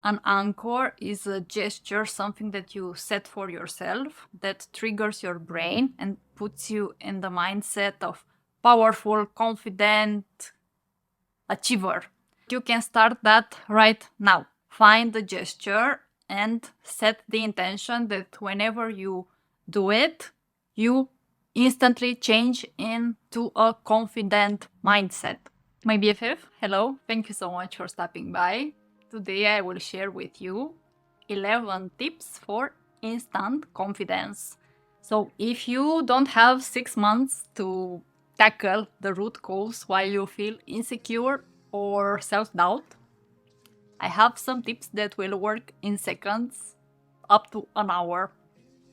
An anchor is a gesture, something that you set for yourself that triggers your brain and puts you in the mindset of powerful, confident achiever. You can start that right now. Find the gesture and set the intention that whenever you do it, you instantly change into a confident mindset. My BFF, hello, thank you so much for stopping by. Today I will share with you 11 tips for instant confidence. So if you don't have 6 months to tackle the root cause while you feel insecure or self-doubt, I have some tips that will work in seconds, up to an hour.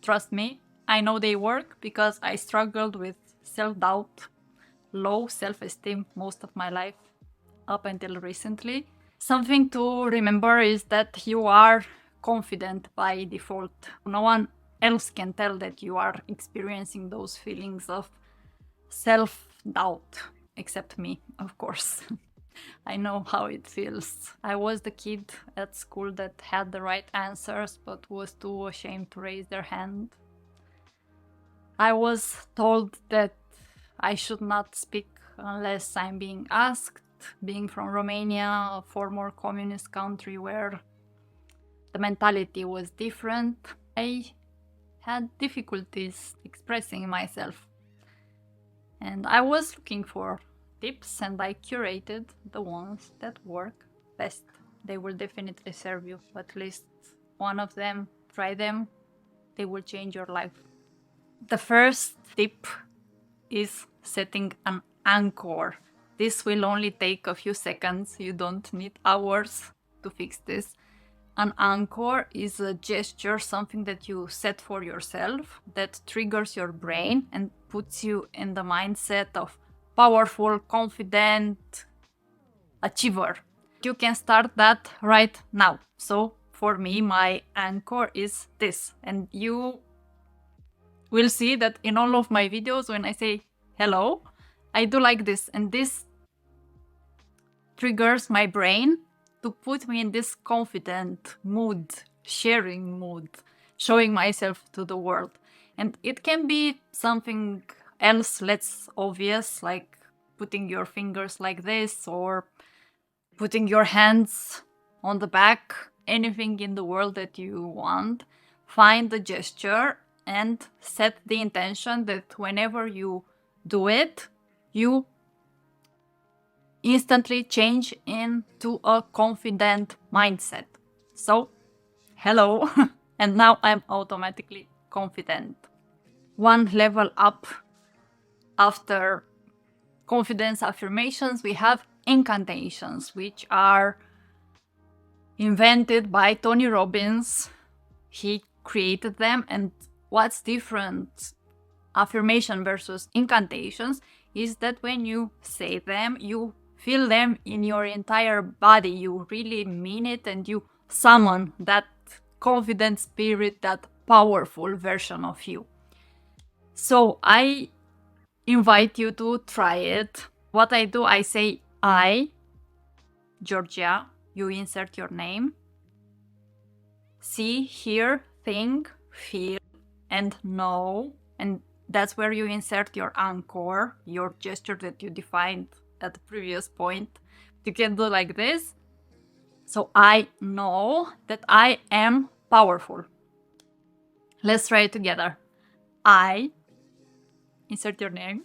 Trust me, I know they work because I struggled with self-doubt, low self-esteem most of my life up until recently. Something to remember is that you are confident by default. No one else can tell that you are experiencing those feelings of self-doubt, except me, of course. I know how it feels. I was the kid at school that had the right answers but was too ashamed to raise their hand. I was told that I should not speak unless I'm being asked. Being from Romania, a former communist country where the mentality was different, I had difficulties expressing myself. And I was looking for tips and I curated the ones that work best. They will definitely serve you. At least one of them, try them, they will change your life. The first tip is setting an anchor. This will only take a few seconds. You don't need hours to fix this. An anchor is a gesture, something that you set for yourself that triggers your brain and puts you in the mindset of powerful, confident achiever. You can start that right now. So for me, my anchor is this. And you will see that in all of my videos, when I say hello, I do like this. And this triggers my brain to put me in this confident mood, sharing mood, showing myself to the world. And it can be something else less obvious, like putting your fingers like this or putting your hands on the back, anything in the world that you want. Find the gesture and set the intention that whenever you do it, you instantly change into a confident mindset. So, hello, and now I'm automatically confident. One level up after confidence affirmations, we have incantations, which are invented by Tony Robbins. He created them, and what's different affirmation versus incantations is that when you say them, you feel them in your entire body. You really mean it and you summon that confident spirit, that powerful version of you. So I invite you to try it. What I do, I say I, Georgia, you insert your name, see, hear, think, feel, and know, and that's where you insert your anchor, your gesture that you defined at the previous point. You can do like this. So I know that I am powerful. Let's try it together. I, insert your name,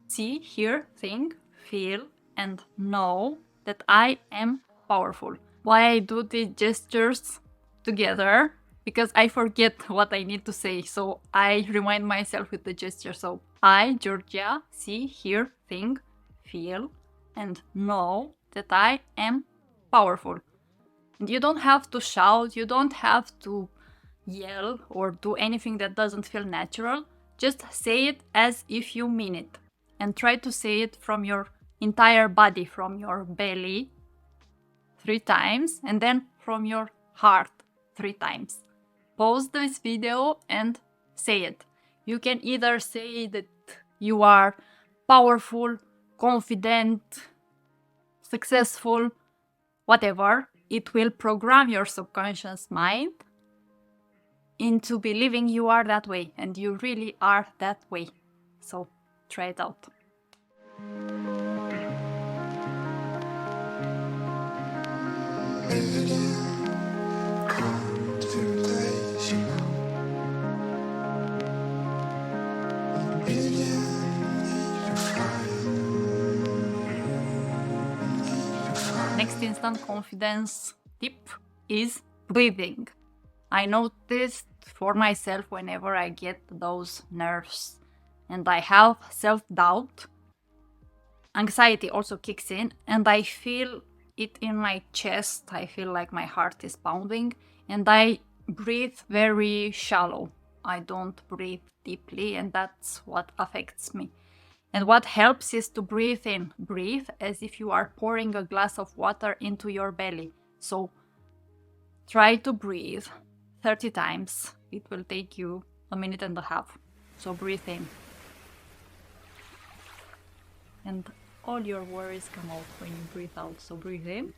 see, hear, think, feel, and know that I am powerful. Why I do the gestures together? Because I forget what I need to say, so I remind myself with the gesture. So I, Georgia, see, hear, think, feel, and know that I am powerful. And you don't have to shout, you don't have to yell or do anything that doesn't feel natural. Just say it as if you mean it. And try to say it from your entire body, from your belly 3 times, and then from your heart 3 times. Pause this video and say it. You can either say that you are powerful, confident, successful, whatever. it will program your subconscious mind into believing you are that way, and you really are that way. So try it out. Next instant confidence tip is breathing. I noticed for myself whenever I get those nerves and I have self-doubt, anxiety also kicks in and I feel it in my chest. I feel like my heart is pounding and I breathe very shallow. I don't breathe deeply, and that's what affects me. And what helps is to breathe in. Breathe as if you are pouring a glass of water into your belly. So try to breathe 30 times. It will take you a minute and a half. So breathe in. And all your worries come out when you breathe out. So breathe in.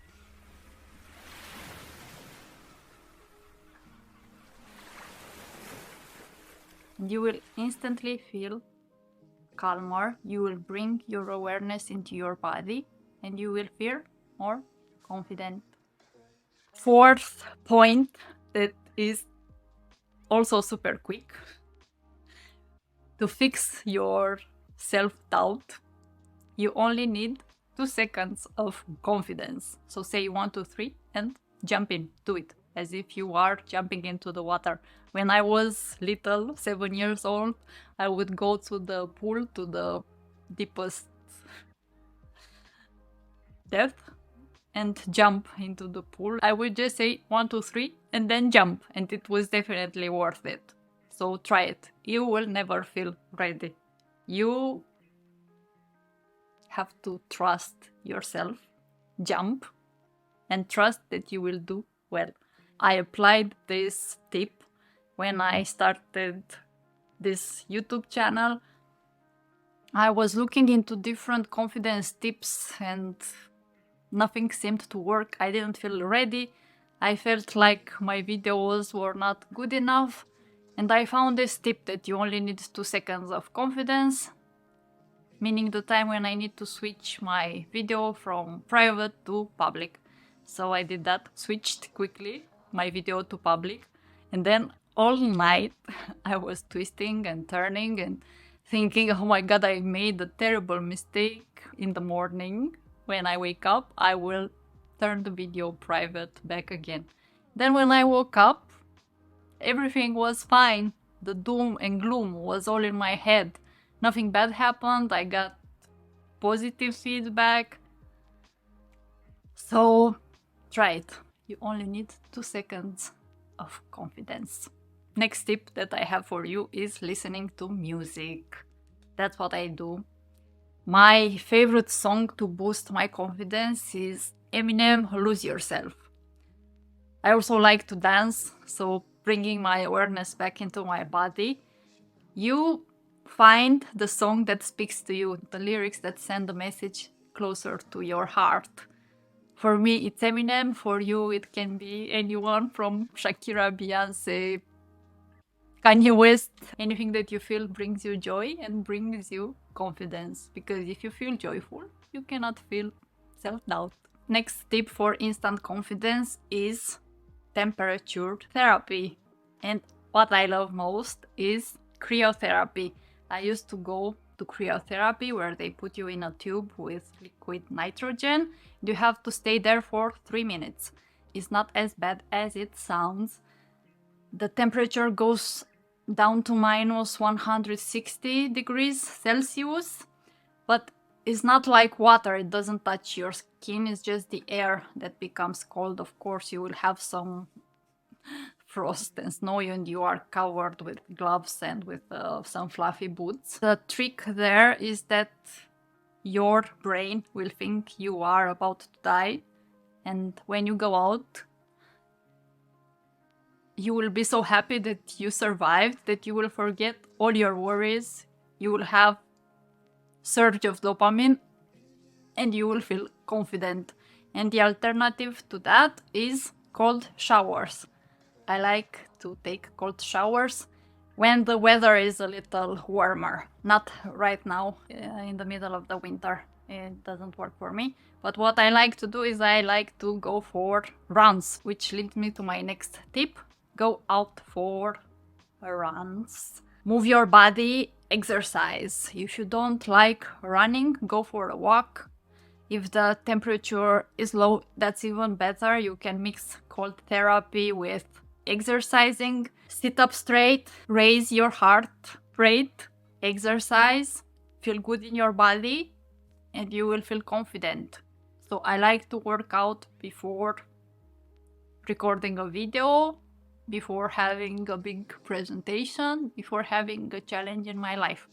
And you will instantly feel calmer. You will bring your awareness into your body and you will feel more confident. Fourth point that is also super quick to fix your self-doubt. You only need 2 seconds of confidence. So say 1, 2, 3 and jump in. Do it as if you are jumping into the water. When I was little, 7 years old, I would go to the pool, to the deepest depth and jump into the pool. I would just say 1, 2, 3 and then jump, and it was definitely worth it. So try it. You will never feel ready. You have to trust yourself, jump, and trust that you will do well. I applied this tip when I started this YouTube channel. I was looking into different confidence tips and nothing seemed to work. I didn't feel ready. I felt like my videos were not good enough. And I found this tip that you only need 2 seconds of confidence, meaning the time when I need to switch my video from private to public. So I did that, switched quickly my video to public, and then all night I was twisting and turning and thinking, oh my god, I made a terrible mistake. In the morning when I wake up, I will turn the video private back again. Then when I woke up, everything was fine. The doom and gloom was all in my head. Nothing bad happened. I got positive feedback. So try it. You only need 2 seconds of confidence. Next tip that I have for you is listening to music. That's what I do. My favorite song to boost my confidence is Eminem, Lose Yourself. I also like to dance, so bringing my awareness back into my body. You find the song that speaks to you, the lyrics that send a message closer to your heart. For me, it's Eminem. For you, it can be anyone from Shakira, Beyonce, Kanye West. Anything that you feel brings you joy and brings you confidence. Because if you feel joyful, you cannot feel self-doubt. Next tip for instant confidence is temperature therapy. And what I love most is cryotherapy. I used to go to cryotherapy where they put you in a tube with liquid nitrogen. You have to stay there for 3 minutes. It's not as bad as it sounds. The temperature goes down to minus 160 degrees Celsius, but it's not like water. It doesn't touch your skin. It's just the air that becomes cold. Of course, you will have some frost and snow and you are covered with gloves and with some fluffy boots. The trick there is that your brain will think you are about to die, and when you go out, you will be so happy that you survived that you will forget all your worries. You will have surge of dopamine and you will feel confident. And the alternative to that is cold showers. I like to take cold showers when the weather is a little warmer. Not right now in the middle of the winter. It doesn't work for me. But what I like to do is I like to go for runs, which leads me to my next tip. Go out for runs. Move your body, exercise. If you don't like running, go for a walk. If the temperature is low, that's even better. You can mix cold therapy with exercising. Sit up straight, raise your heart rate, exercise, feel good in your body, and you will feel confident. So I like to work out before recording a video, before having a big presentation, before having a challenge in my life.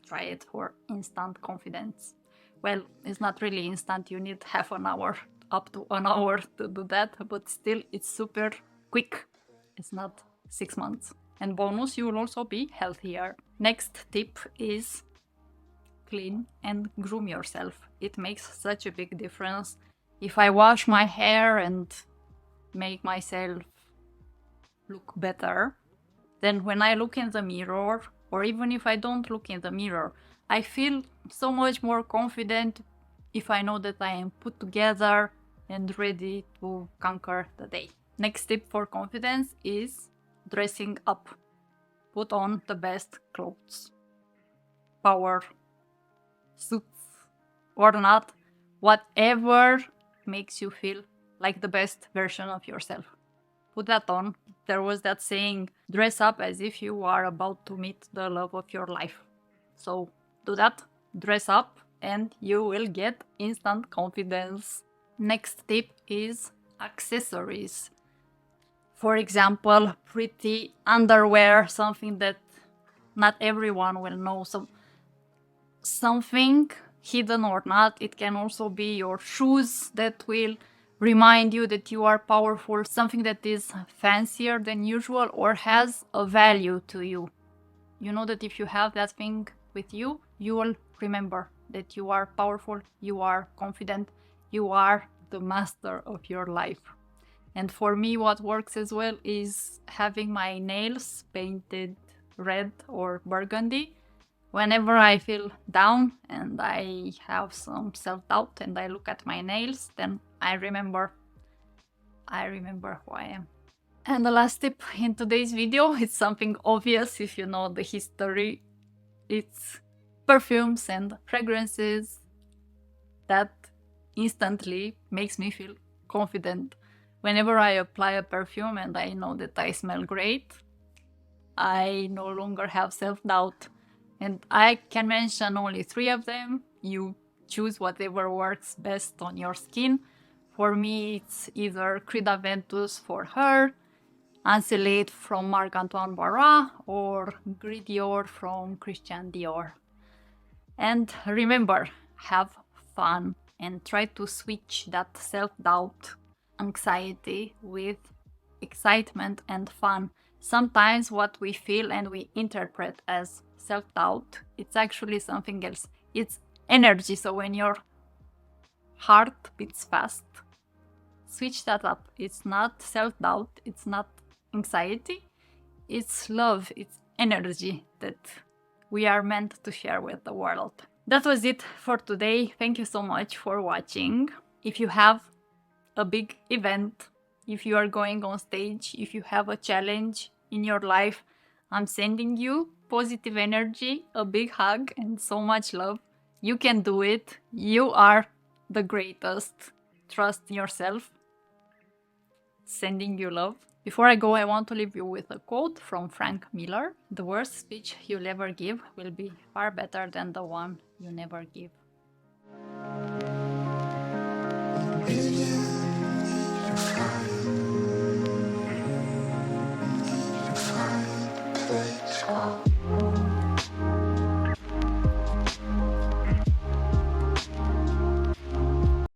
Try it for instant confidence. Well, it's not really instant, you need half an hour, up to an hour to do that, but still it's super quick. It's not 6 months. And bonus, you will also be healthier. Next tip is clean and groom yourself. It makes such a big difference. If I wash my hair and make myself look better, then when I look in the mirror, or even if I don't look in the mirror, I feel so much more confident if I know that I am put together and ready to conquer the day. Next tip for confidence is dressing up. Put on the best clothes. Power suits or not, whatever makes you feel like the best version of yourself. Put that on. There was that saying, dress up as if you are about to meet the love of your life. So do that, dress up, and you will get instant confidence. Next tip is accessories. For example, pretty underwear, something that not everyone will know. So something hidden or not, it can also be your shoes that will remind you that you are powerful, something that is fancier than usual or has a value to you. You know that if you have that thing with you, you will remember that you are powerful, you are confident, you are the master of your life. And for me, what works as well is having my nails painted red or burgundy. Whenever I feel down and I have some self-doubt and I look at my nails, then I remember who I am. And the last tip in today's video, it's something obvious if you know the history. It's perfumes and fragrances that instantly makes me feel confident. Whenever I apply a perfume and I know that I smell great, I no longer have self-doubt. And I can mention only 3 of them. You choose whatever works best on your skin. For me, it's either Crida Ventus for her, Encelade from Marc Antoine Barra, or Gris Dior from Christian Dior. And remember, have fun and try to switch that self-doubt, anxiety with excitement and fun. Sometimes what we feel and we interpret as self-doubt, it's actually something else. It's energy. So when your heart beats fast, switch that up. It's not self-doubt, it's not anxiety, it's love, it's energy that we are meant to share with the world. That was it for today. Thank you so much for watching. If you have a big event, if you are going on stage, if you have a challenge in your life, I'm sending you positive energy, a big hug, and so much love. You can do it. You are the greatest. Trust in yourself. Sending you love. Before I go, I want to leave you with a quote from Frank Miller. The worst speech you'll ever give will be far better than the one you never give.